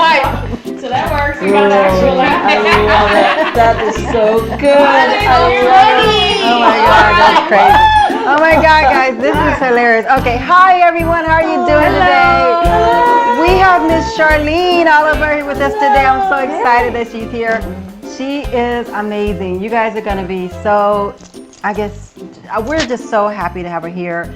So that works. We got the actual laugh. I love it. That is so good. I love it. Oh my God, that's crazy. Oh my God, guys, this is hilarious. Okay, hi everyone, how are you doing today? We have Miss Charlene Oliver here with us today. I'm so excited that she's here. She is amazing. You guys are going to be so, I guess, we're just so happy to have her here.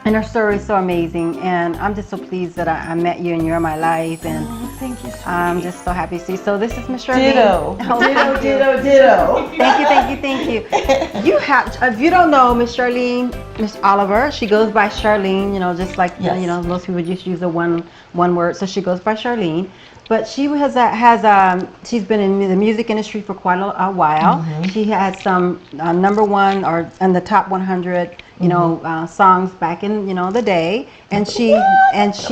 And her story is so amazing, and I'm just so pleased that I met you and you're in my life, and Thank you so I'm much. just so happy to see. So this is Miss Charlene. Ditto. Oh, Ditto, ditto, ditto. Thank you, thank you, thank you. You have, if you don't know Miss Charlene, Miss Oliver, she goes by Charlene, you know, just like, Yes. you know, most people just use the one word, so she goes by Charlene. But she she's been in the music industry for quite a while. Mm-hmm. She had some ¡1 or in the top 100, you know, songs back in, you know, the day. And she sounds,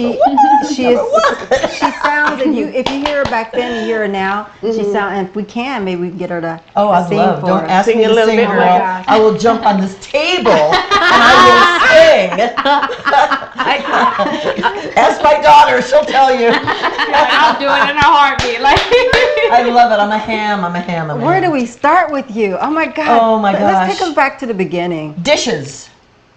if you hear her back then, you hear her now. She sounds, and if we can, maybe we can get her to I'd sing love. for Don't us. ask me Sing a to little sing, bit, girl. oh my gosh. I will jump on this table and I will sing. Ask my daughter; she'll tell you. I'll do it in a heartbeat. Like. I love it. I'm a ham. I'm a ham. I'm a Where ham. do we start with you? Oh my God. Oh my Let's take gosh. us back to the beginning. Dishes.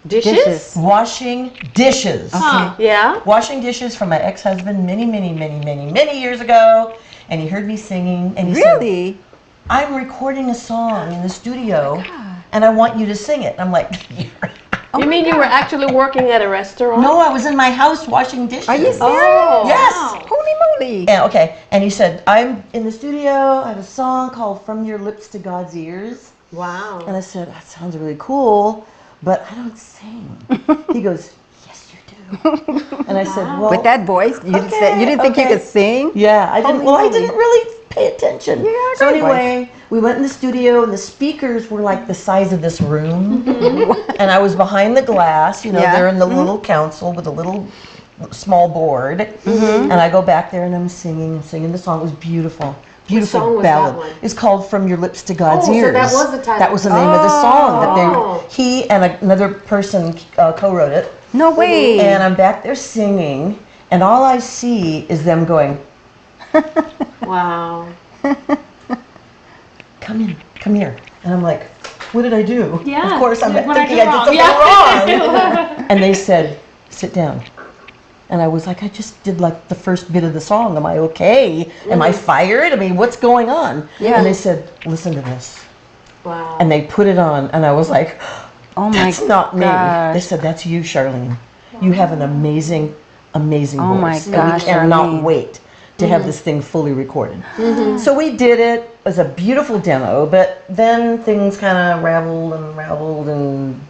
Dishes? Washing dishes. Huh. Yeah. Washing dishes for my ex-husband many years ago, and he heard me singing, and he said, Really? "I'm recording a song in the studio, and I want you to sing it." I'm like, You mean you were actually working at a restaurant? "No, I was in my house washing dishes." Are you serious? Oh. Yes. Holy moly. Yeah, okay. And he said, "I'm in the studio. I have a song called From Your Lips to God's Ears." Wow. And I said, "That sounds really cool, but I don't sing." He goes, "Yes, you do." And I said, "Well, With that voice, you didn't think you okay. could sing? Yeah, I didn't. Holy Well, I moly. didn't really pay attention. Yeah, I So got anyway, we went in the studio, and the speakers were like the size of this room, and I was behind the glass. You know, Yeah. they're in the little console with a little small board, and I go back there and I'm singing and singing the song. It was beautiful. Beautiful song was that ballad. one? It's called "From Your Lips to God's Oh, so Ears." that was the title. That was the name of the song that Oh. he and another person co-wrote it. No way. And I'm back there singing, and all I see is them going, Wow. come here. And I'm like, what did I do? Yeah. Of course, I'm What thinking I I did did something wrong. And they said, sit down. And I was like, I just did like the first bit of the song. Am I okay? Am I fired? I mean, what's going on? Yeah. And they said, listen to this. Wow. And they put it on, and I was like, Oh my that's not me. gosh. They said, that's you, Charlene. You have an amazing Oh my voice. gosh, And we cannot Charlene. wait to have this thing fully recorded. So we did it. It was a beautiful demo, but then things kind of raveled, and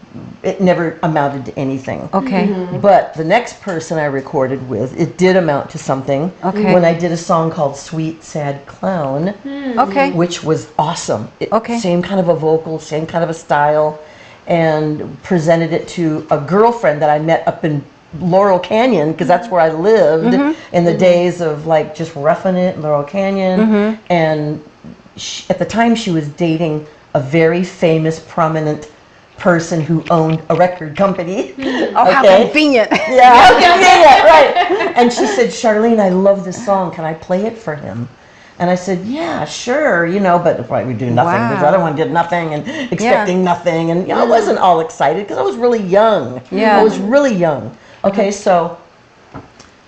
it never amounted to anything. Okay. But the next person I recorded with, it did amount to something. Okay. When I did a song called Sweet Sad Clown, Okay. which was awesome. Okay. Same kind of a vocal, same kind of a style, and presented it to a girlfriend that I met up in Laurel Canyon, because that's where I lived in the days of like just roughing it in Laurel Canyon. And at the time she was dating a very famous, prominent person who owned a record company. Oh, how convenient. Yeah, how convenient, right. And she said, Charlene, I love this song. Can I play it for him? And I said, yeah, sure, you know, but I would do nothing because the other one did nothing and expecting nothing. And you know, I wasn't all excited because I was really young. Yeah. I was really young. Okay, so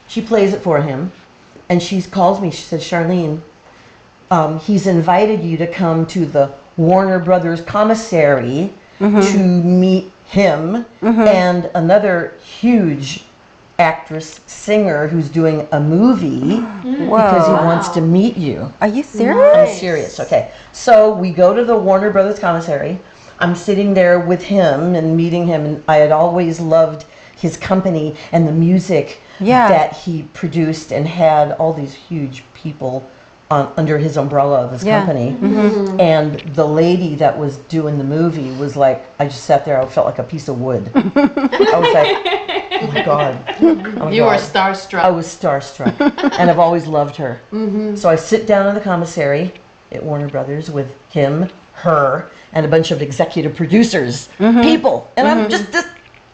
she plays it for him, and she calls me. She said, Charlene, he's invited you to come to the Warner Brothers commissary to meet him and another huge actress, singer who's doing a movie because he wants to meet you. Are you serious? I'm serious. Okay. So we go to the Warner Brothers commissary. I'm sitting there with him and meeting him, and I had always loved his company and the music that he produced, and had all these huge people under his umbrella of his company. And the lady that was doing the movie was like, I just sat there, I felt like a piece of wood. I was like, oh my God. Oh my You were God. starstruck. I was starstruck, and I've always loved her. So I sit down in the commissary at Warner Brothers with him, her, and a bunch of executive producers, people. And I'm just this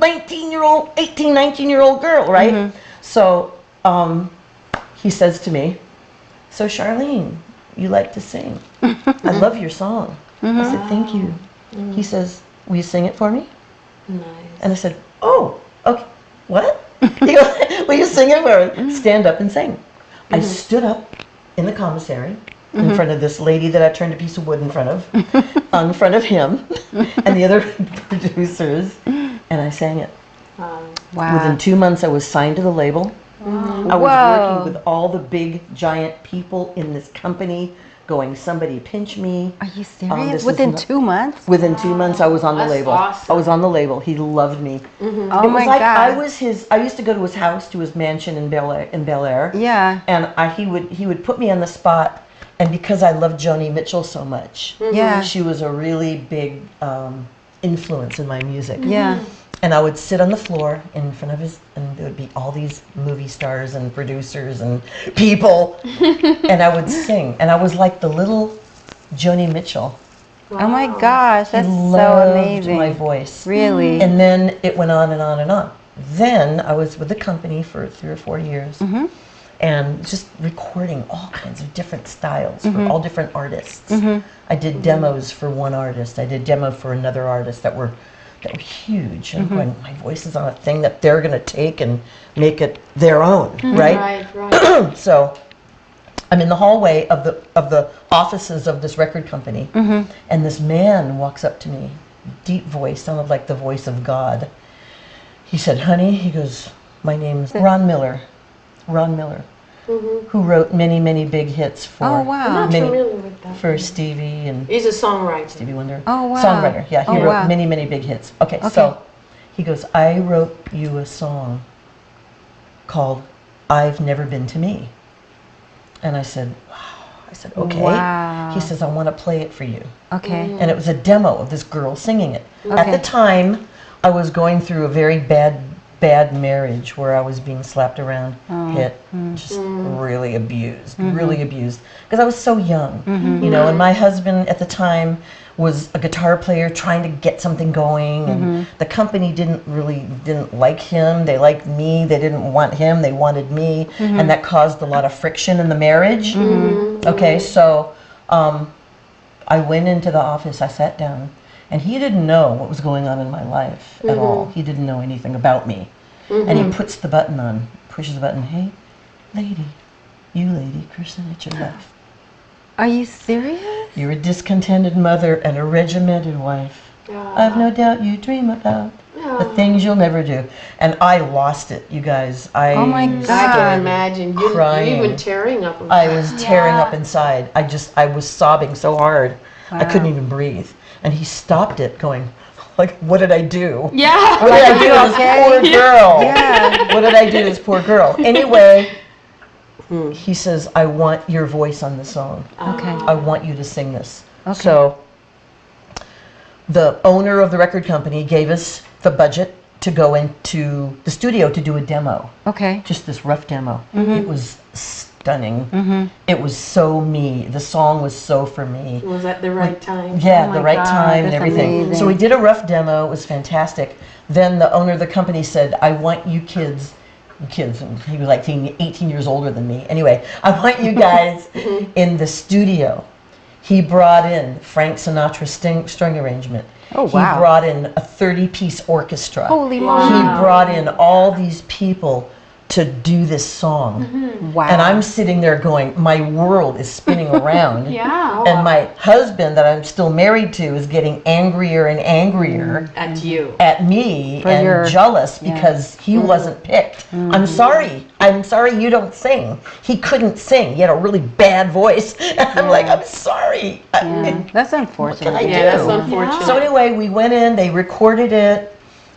19-year-old, 18, 19-year-old girl, right? So he says to me, so Charlene, you like to sing. I love your song. I said, thank you. He says, will you sing it for me? Nice. And I said, oh, okay. What? He goes, will you sing it for me? Stand up and sing. I stood up in the commissary in front of this lady that I turned a piece of wood in front of, in front of him and the other producers, and I sang it. Wow. Within 2 months, I was signed to the label. I was working with all the big, giant people in this company, going, somebody pinch me. Are you serious? Within 2 months? Within 2 months, I was on the label. Awesome. I was on the label. He loved me. Oh It my was like God. I used to go to his house, to his mansion in Bel Air. Yeah. And he would put me on the spot. And because I loved Joni Mitchell so much, Yeah. she was a really big influence in my music. Yeah. And I would sit on the floor in front of his, and there would be all these movie stars and producers and people, and I would sing. And I was like the little Joni Mitchell. Oh my gosh, that's He so loved amazing. my voice. Really? And then it went on and on and on. Then I was with the company for 3 or 4 years, and just recording all kinds of different styles for all different artists. I did demos for one artist. I did demo for another artist that were huge. And I'm going, my voice is on a thing that they're going to take and make it their own, right? Right. So I'm in the hallway of the offices of this record company, and this man walks up to me, deep voice, sounded like the voice of God. He said, honey, he goes, my name's Ron Miller, who wrote many, many big hits for Oh, wow. I'm not many, familiar with that. for Stevie and He's a songwriter. Stevie Wonder. Oh, wow. Songwriter, yeah. He Oh, wrote wow. many, many big hits. Okay, so he goes, I wrote you a song called I've Never Been to Me. And I said, wow. I said, okay. Wow. He says, I want to play it for you. Okay. And it was a demo of this girl singing it. At Okay. the time, I was going through a very bad marriage where I was being slapped around, hit, just really abused, because I was so young, you know, and my husband at the time was a guitar player trying to get something going, and the company didn't like him. They liked me. They didn't want him. They wanted me, and that caused a lot of friction in the marriage. Okay, so I went into the office, I sat down, and he didn't know what was going on in my life at all. He didn't know anything about me. And he puts the button on, pushes the button, hey, lady, Kristen, it's your life. Are you serious? You're a discontented mother and a regimented wife. I've no doubt you dream about the things you'll never do. And I lost it, you guys. Oh my God. I can imagine. You crying. even tearing up. I was tearing up inside. I was sobbing so hard. I couldn't even breathe. And he stopped it going, like, what did I do? Yeah. What did I do to this poor girl? Yeah. What did I do to this poor girl? Anyway, he says, I want your voice on the song. Okay. I want you to sing this. Okay. So the owner of the record company gave us the budget to go into the studio to do a demo. Okay. Just this rough demo. It was stunning. It was so me. The song was so for me. It was at the right time. Yeah, Oh the my right God, time and that's everything. amazing. So we did a rough demo. It was fantastic. Then the owner of the company said, I want you kids, and he was like 18 years older than me. Anyway, I want you guys in the studio. He brought in Frank Sinatra string arrangement. Oh, wow. He brought in a 30-piece orchestra. Holy He moly. brought in all these people to do this song. Wow. And I'm sitting there going, my world is spinning around. Yeah. And my husband that I'm still married to is getting angrier and angrier At you. at me For and your- jealous because he wasn't picked. I'm sorry you don't sing. He couldn't sing. He had a really bad voice. I'm like, I'm sorry. Yeah. That's What unfortunate. can I do? Yeah, that's unfortunate. So anyway, we went in, they recorded it.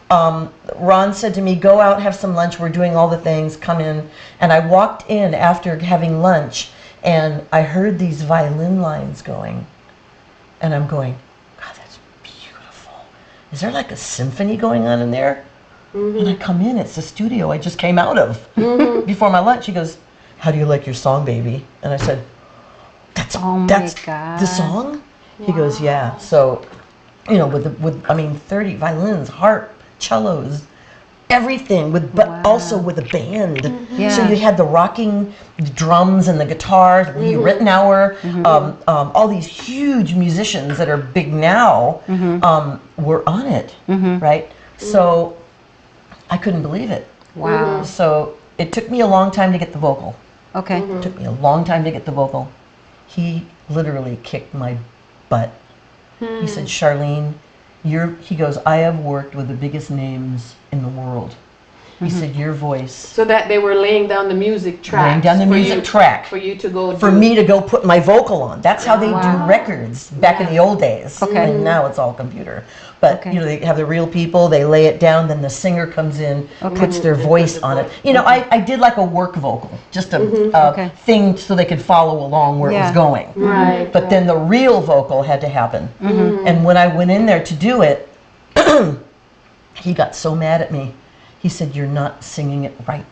Ron said to me, go out, have some lunch. We're doing all the things, come in. And I walked in after having lunch and I heard these violin lines going. And I'm going, God, that's beautiful. Is there like a symphony going on in there? And I come in, it's the studio I just came out of before my lunch. He goes, how do you like your song, baby? And I said, that's Oh my the God. song? He goes, yeah. So, you know, with 30 violins, harp, cellos, everything but also with a band. Yeah. So you had the rocking drums and the guitars, Lee Ritenour, all these huge musicians that are big now were on it, right? So I couldn't believe it. Wow. So it took me a long time to get the vocal. Okay. It took me a long time to get the vocal. He literally kicked my butt. He said, Charlene, he goes, I have worked with the biggest names in the world. He said, your voice. So that they were laying down the music track. Laying down the music track. For you to go For me to go put my vocal on. That's how they do records back in the old days. Okay. And now it's all computer. But, you know, they have the real people, they lay it down, then the singer comes in, puts their voice on it. You know, I did like a work vocal, just a thing so they could follow along where it was going. Right. But then the real vocal had to happen. And when I went in there to do it, he got so mad at me. He said, you're not singing it right.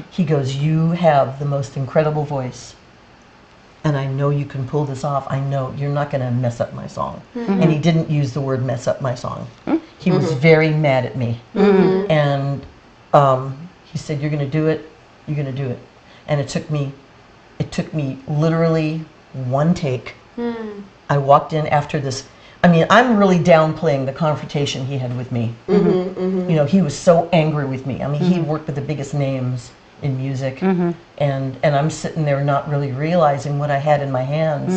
He goes, you have the most incredible voice. And I know you can pull this off. I know you're not going to mess up my song. And he didn't use the word mess up my song. He was very mad at me. And he said, you're going to do it. You're going to do it. And it took me literally one take. I walked in after this. I mean, I'm really downplaying the confrontation he had with me. You know, he was so angry with me. I mean, he worked with the biggest names in music, and I'm sitting there not really realizing what I had in my hands.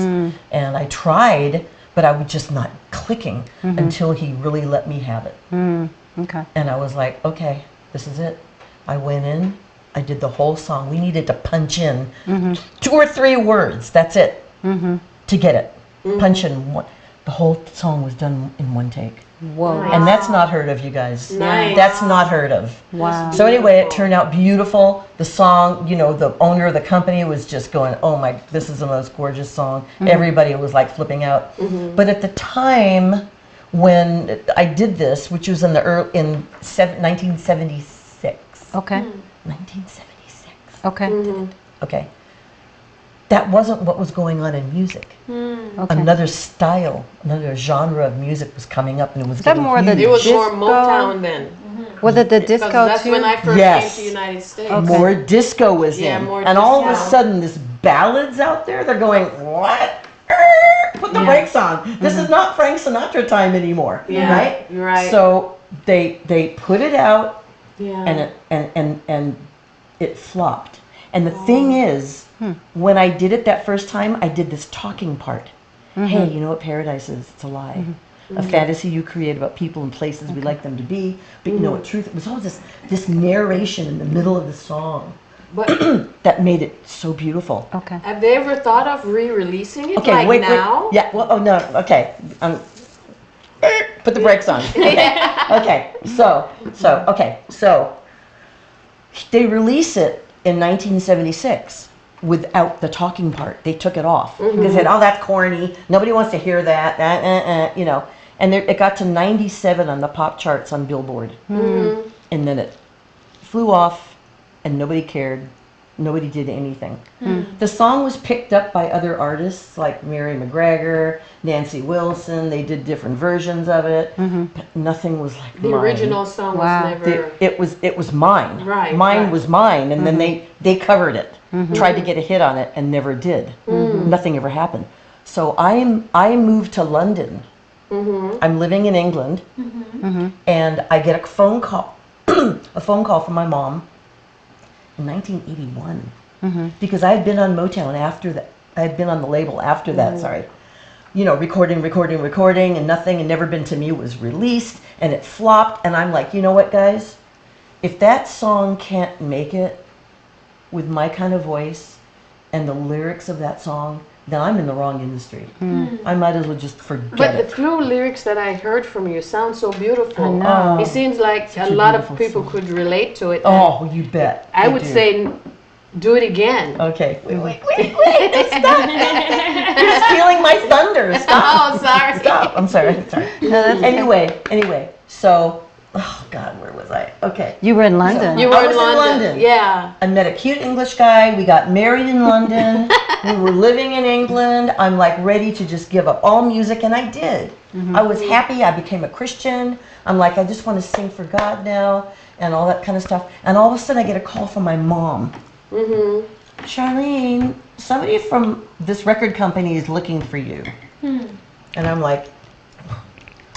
And I tried, but I was just not clicking until he really let me have it. Okay. And I was like, okay, this is it. I went in, I did the whole song. We needed to punch in 2 or 3 words, that's it, to get it. Punch in one. The whole song was done in one take. Whoa. And that's not heard of, you guys. Nice. That's not heard of. Wow. So anyway, it turned out beautiful. The song, you know, the owner of the company was just going, oh my, this is the most gorgeous song. Everybody was like flipping out. But at the time when I did this, which was in 1976. Okay. 1976. Okay. Okay. That wasn't what was going on in music. Okay. Another style, another genre of music was coming up, and it was that more the It was disco? more Motown then. Was it the Because disco that's too? when I first came to the United States. More disco was in. more And all of a disco. sudden, this ballads out there, they're going, what? Put the brakes on. This is not Frank Sinatra time anymore. Right? Right. So they put it out, Yeah. and it flopped. And the thing is, when I did it that first time, I did this talking part. Hey, you know what paradise is? It's a lie. A fantasy you create about people and places we like them to be. But you know what truth? It was all this narration in the middle of the song But that made it so beautiful. Okay. have they ever thought of re-releasing it Okay, like wait, now? wait. Yeah, well, oh no, okay. Put the brakes on. Okay, so they release it in 1976 without the talking part. They took it off because they said, "Oh, that's corny. Nobody wants to hear that." You know. And it got to 97 on the pop charts on Billboard, and then it flew off, and nobody cared. Nobody did anything. The song was picked up by other artists like Mary McGregor, Nancy Wilson. They did different versions of it, but nothing was like The mine. original song was never. It was mine. Right, Mine right. was mine, and then they covered it, tried to get a hit on it, and never did. Nothing ever happened. So I moved to London. I'm living in England, and I get a phone call, from my mom in 1981, because I had been on Motown after that. I had been on the label after that. Sorry, you know, recording, and nothing, and Never Been to Me was released, and it flopped. And I'm like, you know what, guys? If that song can't make it with my kind of voice and the lyrics of that song, then I'm in the wrong industry. I might as well just forget But the it. few lyrics that I heard from you sound so beautiful. I know. It seems like Such a a lot of beautiful people song. could relate to it. Oh, you bet. I they would do. say, do it again. Okay. Wait. Stop. You're stealing my thunder. Stop. Oh, sorry. Stop. I'm sorry. No, that's okay. Anyway. So, oh God, where was I? Okay. You were in London. You I were was in in London. London. Yeah. I met a cute English guy. We got married in London. We were living in England. I'm like ready to just give up all music, and I did. I was happy. I became a Christian. I'm like, I just want to sing for God now and all that kind of stuff. And all of a sudden I get a call from my mom. Charlene, somebody from this record company is looking for you. And I'm like,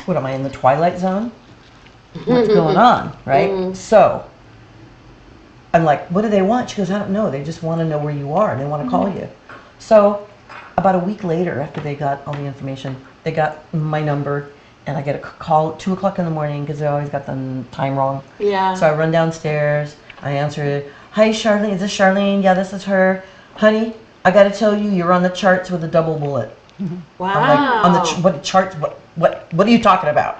what am I in the Twilight Zone? What's going on, right? So I'm like, what do they want? She goes, I don't know. They just want to know where you are and they want to call you. So about a week later, after they got all the information, they got my number and I get a call at 2 o'clock in the morning because they always got the time wrong. Yeah. So I run downstairs, I answer it. Hi, Charlene. Is this Charlene? Yeah, this is her. Honey, I got to tell you, you're on the charts with a double bullet. Wow. I'm like, on the what charts? What are you talking about?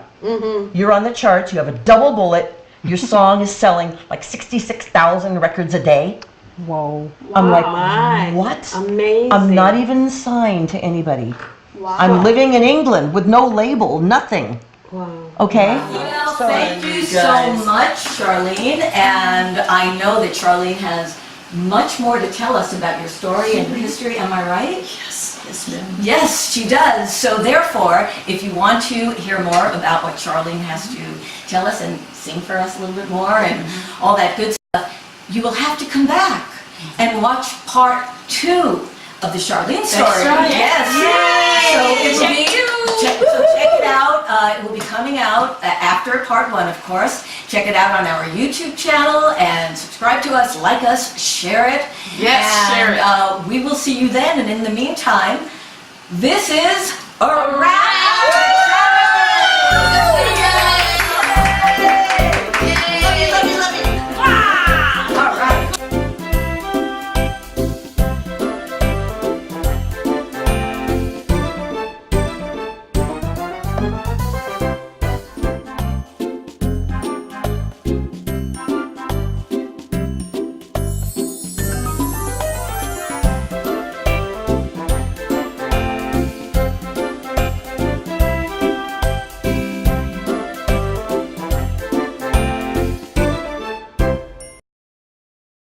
You're on the charts. You have a double bullet. Your song is selling like 66,000 records a day. Whoa. I'm like, My. what? Amazing. I'm not even signed to anybody. Wow. I'm living in England with no label, nothing. Wow. Okay? Well, thank you so much, Charlene. And I know that Charlene has much more to tell us about your story and your history. Am I right? Yes, ma'am. Yes, she does. So therefore, if you want to hear more about what Charlene has to tell us and sing for us a little bit more and all that good stuff, you will have to come back and watch part 2 of the Charlene story. That's right. Yes. So it will be, check it out. It will be coming out after part 1, of course. Check it out on our YouTube channel and subscribe to us, like us, share it. Yes, share it. We will see you then. And in the meantime, this is a wrap. All right.